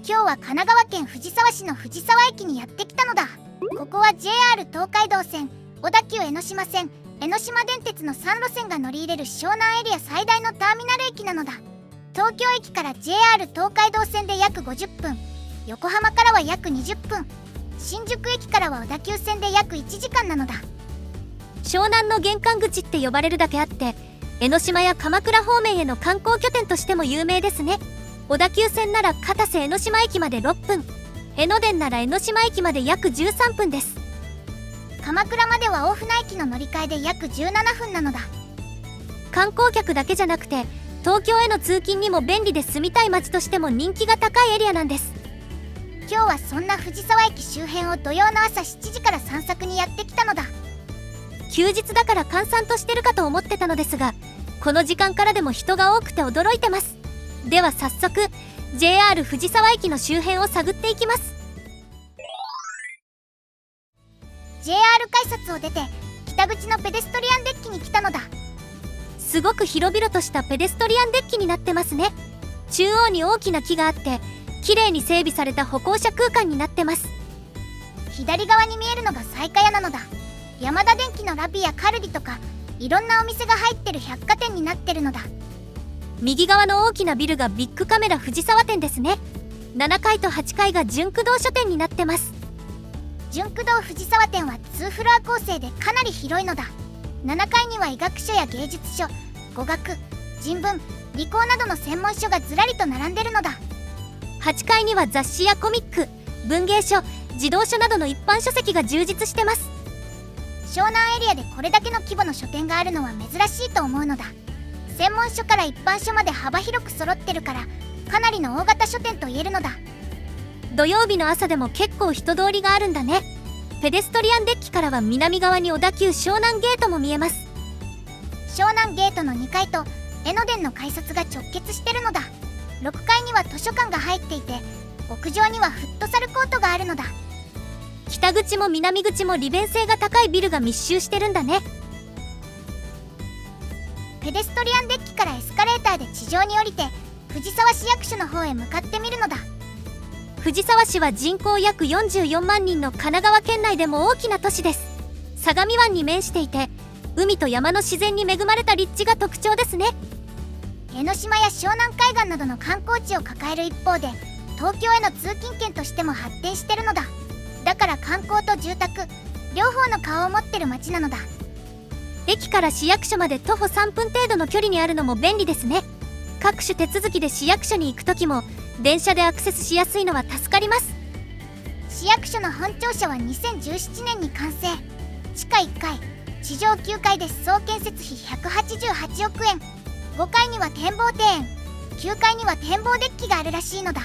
今日は神奈川県藤沢市の藤沢駅にやってきたのだ。ここは JR 東海道線、小田急江ノ島線、江ノ島電鉄の3路線が乗り入れる湘南エリア最大のターミナル駅なのだ。東京駅から JR 東海道線で約50分、横浜からは約20分、新宿駅からは小田急線で約1時間なのだ。湘南の玄関口って呼ばれるだけあって、江ノ島や鎌倉方面への観光拠点としても有名ですね。小田急線なら片瀬江ノ島駅まで6分、江ノ電なら江ノ島駅まで約13分です。鎌倉までは大船駅の乗り換えで約17分なのだ。観光客だけじゃなくて東京への通勤にも便利で住みたい街としても人気が高いエリアなんです。今日はそんな藤沢駅周辺を土曜の朝7時から散策にやってきたのだ。休日だから閑散としてるかと思ってたのですが、この時間からでも人が多くて驚いてます。では早速 JR 藤沢駅の周辺を探っていきます。 JR 改札を出て北口のペデストリアンデッキに来たのだ。すごく広々としたペデストリアンデッキになってますね。中央に大きな木があって綺麗に整備された歩行者空間になってます。左側に見えるのが西下屋なのだ。ヤマダ電機のラビやカルディとかいろんなお店が入ってる百貨店になってるのだ。右側の大きなビルがビッグカメラ藤沢店ですね。7階と8階が純駆動書店になってます。純駆動藤沢店は2フロア構成でかなり広いのだ。7階には医学書や芸術書、語学、人文、理工などの専門書がずらりと並んでるのだ。8階には雑誌やコミック、文芸書、児童書などの一般書籍が充実してます。湘南エリアでこれだけの規模の書店があるのは珍しいと思うのだ。専門書から一般書まで幅広く揃ってるからかなりの大型書店と言えるのだ。土曜日の朝でも結構人通りがあるんだね。ペデストリアンデッキからは南側に小田急湘南ゲートも見えます。湘南ゲートの2階と江ノ電の改札が直結してるのだ。6階には図書館が入っていて屋上にはフットサルコートがあるのだ。北口も南口も利便性が高いビルが密集してるんだね。ペデストリアンデッキからエスカレーターで地上に降りて藤沢市役所の方へ向かってみるのだ。藤沢市は人口約44万人の神奈川県内でも大きな都市です。相模湾に面していて海と山の自然に恵まれた立地が特徴ですね。江ノ島や湘南海岸などの観光地を抱える一方で東京への通勤圏としても発展してるのだ。だから観光と住宅両方の顔を持ってる街なのだ。駅から市役所まで徒歩3分程度の距離にあるのも便利ですね。各種手続きで市役所に行く時も電車でアクセスしやすいのは助かります。市役所の本庁舎は2017年に完成。地下1階地上9階で総建設費188億円。5階には展望庭園、9階には展望デッキがあるらしいのだ。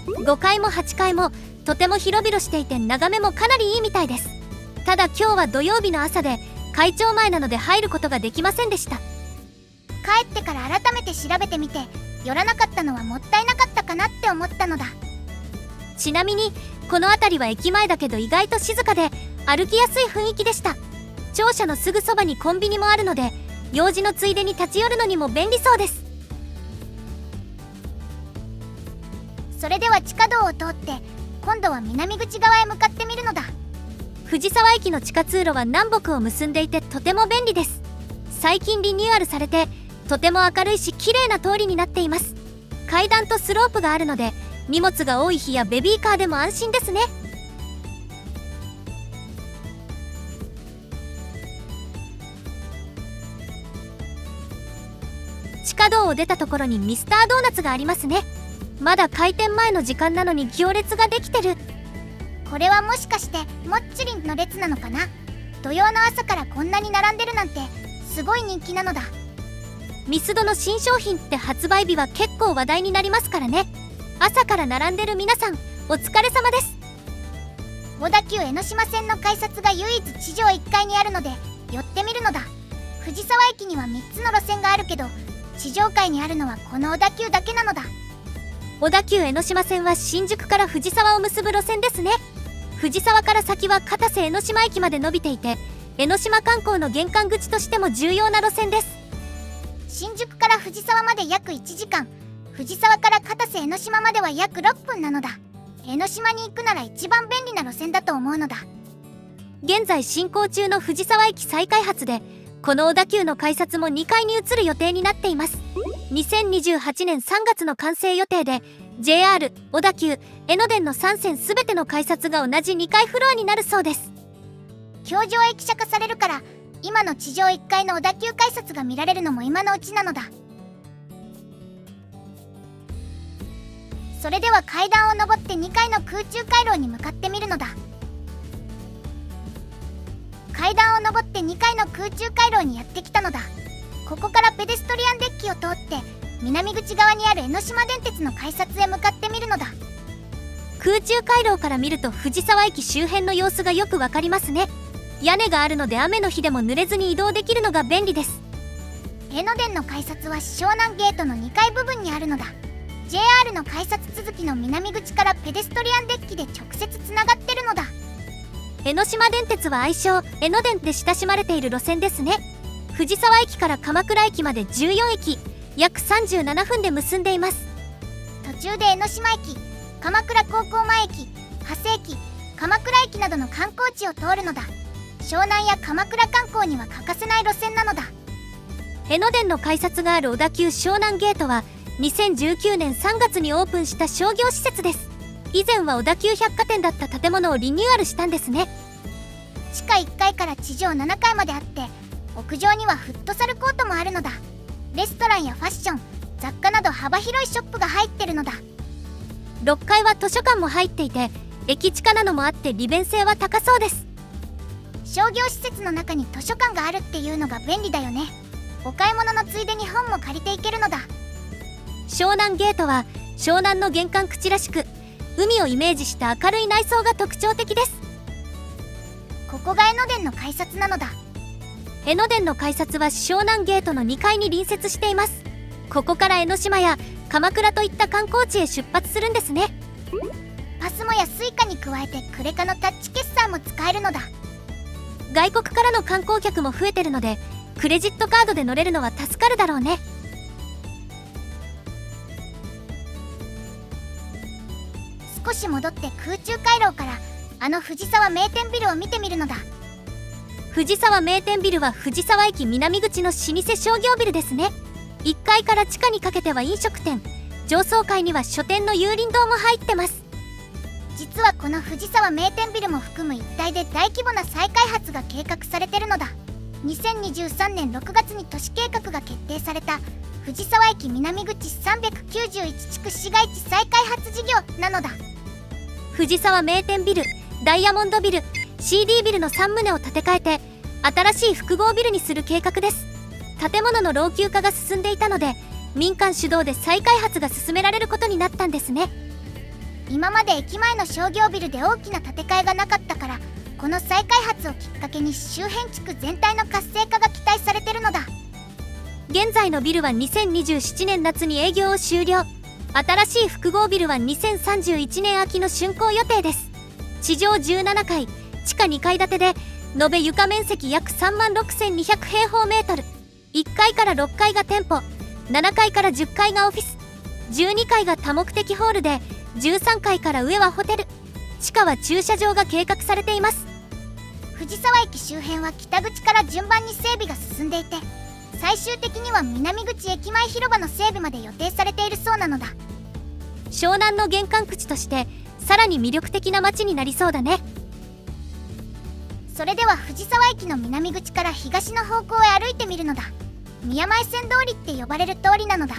5階も8階もとても広々していて眺めもかなりいいみたいです。ただ今日は土曜日の朝で会長前なので入ることができませんでした。帰ってから改めて調べてみて寄らなかったのはもったいなかったかなって思ったのだ。ちなみにこの辺りは駅前だけど意外と静かで歩きやすい雰囲気でした。庁舎のすぐそばにコンビニもあるので用事のついでに立ち寄るのにも便利そうです。それでは地下道を通って今度は南口側へ向かってみるのだ。藤沢駅の地下通路は南北を結んでいてとても便利です。最近リニューアルされてとても明るいし綺麗な通りになっています。階段とスロープがあるので荷物が多い日やベビーカーでも安心ですね。地下道を出たところにミスタードーナツがありますね。まだ開店前の時間なのに行列ができてる。これはもしかしてもっちりんの列なのかな。土曜の朝からこんなに並んでるなんてすごい人気なのだ。ミスドの新商品って発売日は結構話題になりますからね。朝から並んでる皆さんお疲れ様です。小田急江ノ島線の改札が唯一地上1階にあるので寄ってみるのだ。藤沢駅には3つの路線があるけど地上階にあるのはこの小田急だけなのだ。小田急江ノ島線は新宿から藤沢を結ぶ路線ですね。藤沢から先は片瀬江ノ島駅まで伸びていて江ノ島観光の玄関口としても重要な路線です。新宿から藤沢まで約1時間、藤沢から片瀬江ノ島までは約6分なのだ。江ノ島に行くなら一番便利な路線だと思うのだ。現在進行中の藤沢駅再開発で、この小田急の改札も2階に移る予定になっています。2028年3月の完成予定で、 JR 小田急江ノ電の3線すべての改札が同じ2階フロアになるそうです。橋上駅舎化されるから、今の地上1階の小田急改札が見られるのも今のうちなのだ。それでは階段を上って2階の空中回廊に向かってみるのだ。階段を上って2階の空中回廊にやってきたのだ。ここからペデストリアンデッキを通って南口側にある江ノ島電鉄の改札へ向かってみるのだ。空中回廊から見ると藤沢駅周辺の様子がよくわかりますね。屋根があるので雨の日でも濡れずに移動できるのが便利です。江ノ電の改札は湘南ゲートの2階部分にあるのだ。 JR の改札続きの南口からペデストリアンデッキで直接つながってるのだ。江ノ島電鉄は愛称江ノ電で親しまれている路線ですね。藤沢駅から鎌倉駅まで14駅、約37分で結んでいます。途中で江ノ島駅、鎌倉高校前駅、長谷駅、鎌倉駅などの観光地を通るのだ。湘南や鎌倉観光には欠かせない路線なのだ。江ノ電の改札がある小田急湘南ゲートは2019年3月にオープンした商業施設です。以前は小田急百貨店だった建物をリニューアルしたんですね。地下1階から地上7階まであって、屋上にはフットサルコートもあるのだ。レストランやファッション、雑貨など幅広いショップが入ってるのだ。6階は図書館も入っていて、駅地下なのもあって利便性は高そうです。商業施設の中に図書館があるっていうのが便利だよね。お買い物のついでに本も借りていけるのだ。湘南ゲートは湘南の玄関口らしく、海をイメージした明るい内装が特徴的です。ここが江ノ電の改札なのだ。江ノ電の改札は湘南ゲートの2階に隣接しています。ここから江ノ島や鎌倉といった観光地へ出発するんですね。パスモやスイカに加えてクレカのタッチ決済も使えるのだ。外国からの観光客も増えてるので、クレジットカードで乗れるのは助かるだろうね。少し戻って空中回廊からあの藤沢名店ビルを見てみるのだ。藤沢名店ビルは藤沢駅南口の老舗商業ビルですね。1階から地下にかけては飲食店、上層階には書店の有林堂も入ってます。実はこの藤沢名店ビルも含む一帯で大規模な再開発が計画されてるのだ。2023年6月に都市計画が決定された藤沢駅南口391地区市街地再開発事業なのだ。藤沢名店ビル、ダイヤモンドビル、CD ビルの3棟を建て替えて新しい複合ビルにする計画です。建物の老朽化が進んでいたので、民間主導で再開発が進められることになったんですね。今まで駅前の商業ビルで大きな建て替えがなかったから、この再開発をきっかけに周辺地区全体の活性化が期待されてるのだ。現在のビルは2027年夏に営業を終了。新しい複合ビルは2031年秋の竣工予定です。地上17階、地下2階建てで、延べ床面積約36,200平方メートル。1階から6階が店舗、7階から10階がオフィス、12階が多目的ホールで、13階から上はホテル、地下は駐車場が計画されています。藤沢駅周辺は北口から順番に整備が進んでいて、最終的には南口駅前広場の整備まで予定されているそうなのだ。湘南の玄関口としてさらに魅力的な街になりそうだね。それでは藤沢駅の南口から東の方向へ歩いてみるのだ。宮前線通りって呼ばれる通りなのだ。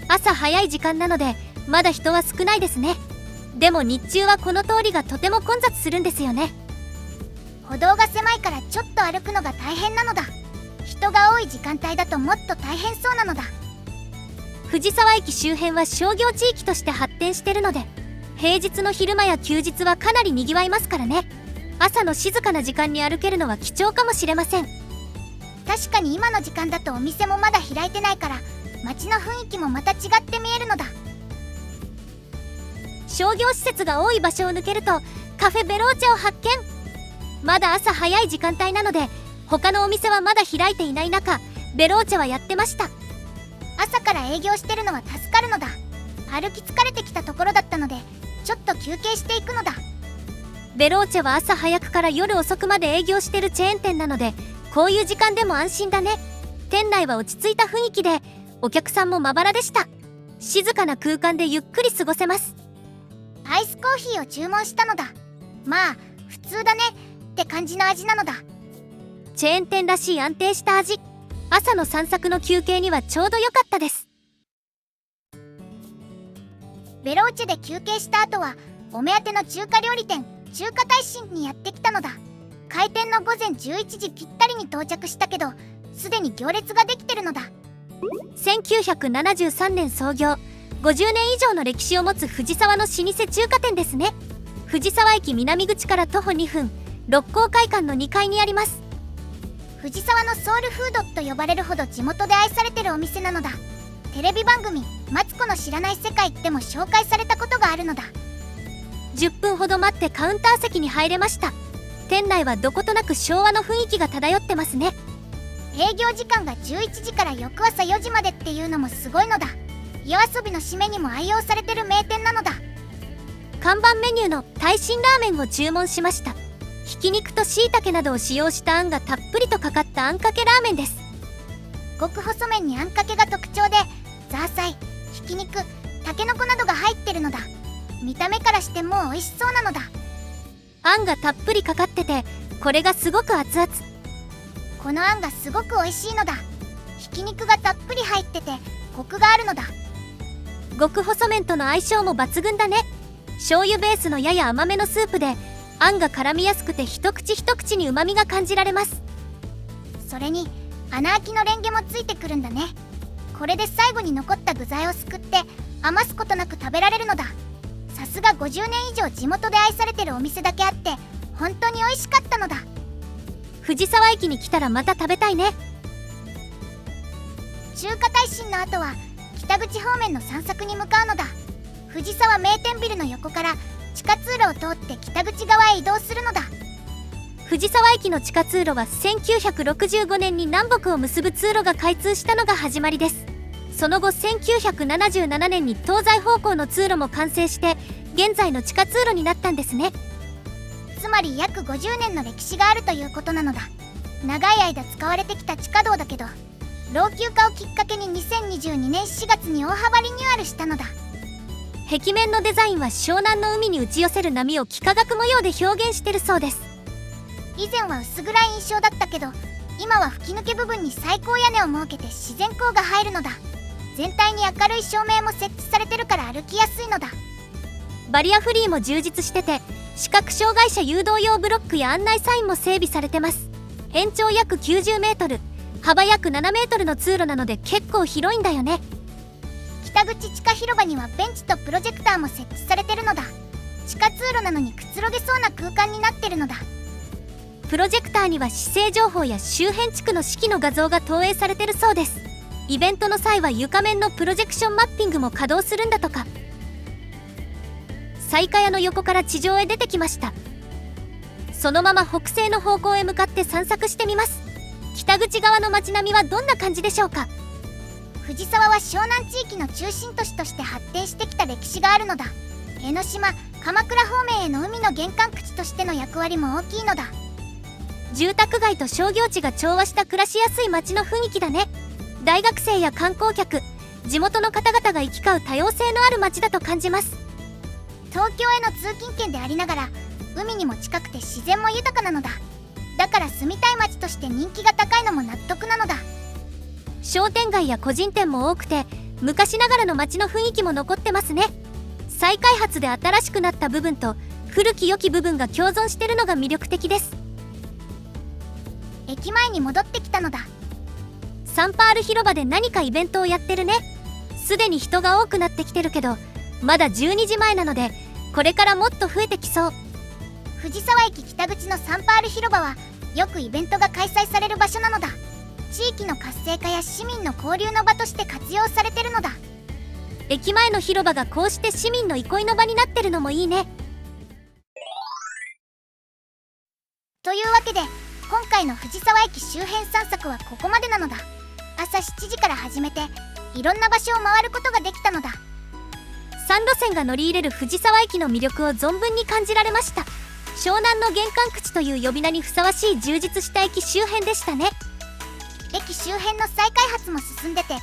朝早い時間なのでまだ人は少ないですね。でも日中はこの通りがとても混雑するんですよね。歩道が狭いからちょっと歩くのが大変なのだ。人が多い時間帯だともっと大変そうなのだ。藤沢駅周辺は商業地域として発展してるので、平日の昼間や休日はかなりにぎわいますからね。朝の静かな時間に歩けるのは貴重かもしれません。確かに今の時間だとお店もまだ開いてないから、街の雰囲気もまた違って見えるのだ。商業施設が多い場所を抜けるとカフェベローチェを発見。まだ朝早い時間帯なので他のお店はまだ開いていない中、ベローチェはやってました。朝から営業してるのは助かるのだ。歩き疲れてきたところだったのでちょっと休憩していくのだ。ベローチェは朝早くから夜遅くまで営業してるチェーン店なので、こういう時間でも安心だね。店内は落ち着いた雰囲気で、お客さんもまばらでした。静かな空間でゆっくり過ごせます。アイスコーヒーを注文したのだ。まあ普通だねって感じの味なのだ。チェーン店らしい安定した味。朝の散策の休憩にはちょうど良かったです。ベローチェで休憩した後はお目当ての中華料理店中華大新にやってきたのだ。開店の午前11時ぴったりに到着したけど、すでに行列ができてるのだ。1973年創業、50年以上の歴史を持つ藤沢の老舗中華店ですね。藤沢駅南口から徒歩2分、六甲会館の2階にあります。藤沢のソウルフードと呼ばれるほど地元で愛されてるお店なのだ。テレビ番組「マツコの知らない世界」でも紹介されたことがあるのだ。10分ほど待ってカウンター席に入れました。店内はどことなく昭和の雰囲気が漂ってますね。営業時間が11時から翌朝4時までっていうのもすごいのだ。夜遊びの締めにも愛用されてる名店なのだ。看板メニューの大新ラーメンを注文しました。ひき肉としいたけなどを使用したあんがたっぷりとかかったあんかけラーメンです。極細麺にあんかけが特徴で、ザーサイ、ひき肉、たけのこなどが入ってるのだ。見た目からしてもう美味しそうなのだ。あんがたっぷりかかってて、これがすごく熱々。このあんがすごく美味しいのだ。ひき肉がたっぷり入っててコクがあるのだ。極細麺との相性も抜群だね。醤油ベースのやや甘めのスープで、あんが絡みやすくて一口一口に旨味が感じられます。それに穴開きのレンゲもついてくるんだね。これで最後に残った具材をすくって余すことなく食べられるのだ。さすが50年以上地元で愛されてるお店だけあって本当に美味しかったのだ。藤沢駅に来たらまた食べたいね。中華大新の後は北口方面の散策に向かうのだ。藤沢名店ビルの横から地下通路を通って北口側へ移動するのだ。藤沢駅の地下通路は1965年に南北を結ぶ通路が開通したのが始まりです。その後1977年に東西方向の通路も完成して現在の地下通路になったんですね。つまり約50年の歴史があるということなのだ。長い間使われてきた地下道だけど、老朽化をきっかけに2022年4月に大幅リニューアルしたのだ。壁面のデザインは湘南の海に打ち寄せる波を幾何学模様で表現してるそうです。以前は薄暗い印象だったけど、今は吹き抜け部分に最高屋根を設けて自然光が入るのだ。全体に明るい照明も設置されてるから歩きやすいのだ。バリアフリーも充実してて、視覚障害者誘導用ブロックや案内サインも整備されてます。延長約90メートル、幅約7メートルの通路なので結構広いんだよね。北口地下広場にはベンチとプロジェクターも設置されてるのだ。地下通路なのにくつろげそうな空間になってるのだ。プロジェクターには姿勢情報や周辺地区の四季の画像が投影されてるそうです。イベントの際は床面のプロジェクションマッピングも稼働するんだとか。西下屋の横から地上へ出てきました。そのまま北西の方向へ向かって散策してみます。北口側の街並みはどんな感じでしょうか。藤沢は湘南地域の中心都市として発展してきた歴史があるのだ。江ノ島、鎌倉方面への海の玄関口としての役割も大きいのだ。住宅街と商業地が調和した暮らしやすい街の雰囲気だね。大学生や観光客、地元の方々が行き交う多様性のある街だと感じます。東京への通勤圏でありながら海にも近くて自然も豊かなのだ。だから住みたい街として人気が高いのも納得なのだ。商店街や個人店も多くて昔ながらの街の雰囲気も残ってますね。再開発で新しくなった部分と古き良き部分が共存してるのが魅力的です。駅前に戻ってきたのだ。サンパール広場で何かイベントをやってるね。すでに人が多くなってきてるけどまだ12時前なのでこれからもっと増えてきそう。藤沢駅北口のサンパール広場はよくイベントが開催される場所なのだ。地域の活性化や市民の交流の場として活用されてるのだ。駅前の広場がこうして市民の憩いの場になってるのもいいね。というわけで今回の藤沢駅周辺散策はここまでなのだ。朝7時から始めていろんな場所を回ることができたのだ。3路線が乗り入れる藤沢駅の魅力を存分に感じられました。湘南の玄関口という呼び名にふさわしい充実した駅周辺でしたね。駅周辺の再開発も進んでて、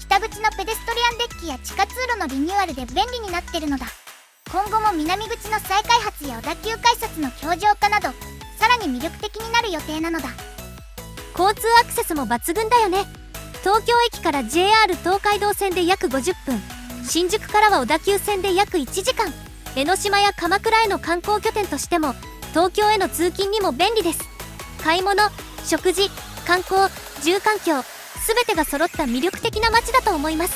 北口のペデストリアンデッキや地下通路のリニューアルで便利になってるのだ。今後も南口の再開発や小田急改札の強靭化など、さらに魅力的になる予定なのだ。交通アクセスも抜群だよね。東京駅から JR 東海道線で約50分、新宿からは小田急線で約1時間、江ノ島や鎌倉への観光拠点としても東京への通勤にも便利です。買い物、食事、観光、住環境、全てが揃った魅力的な街だと思います。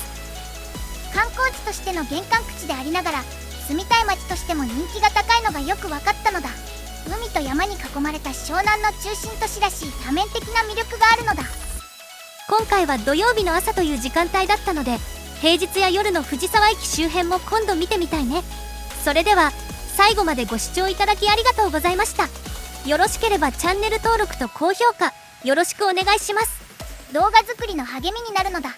観光地としての玄関口でありながら、住みたい街としても人気が高いのがよく分かったのだ。海と山に囲まれた湘南の中心都市らしい多面的な魅力があるのだ。今回は土曜日の朝という時間帯だったので、平日や夜の藤沢駅周辺も今度見てみたいね。それでは最後までご視聴いただきありがとうございました。よろしければチャンネル登録と高評価よろしくお願いします。動画作りの励みになるのだ。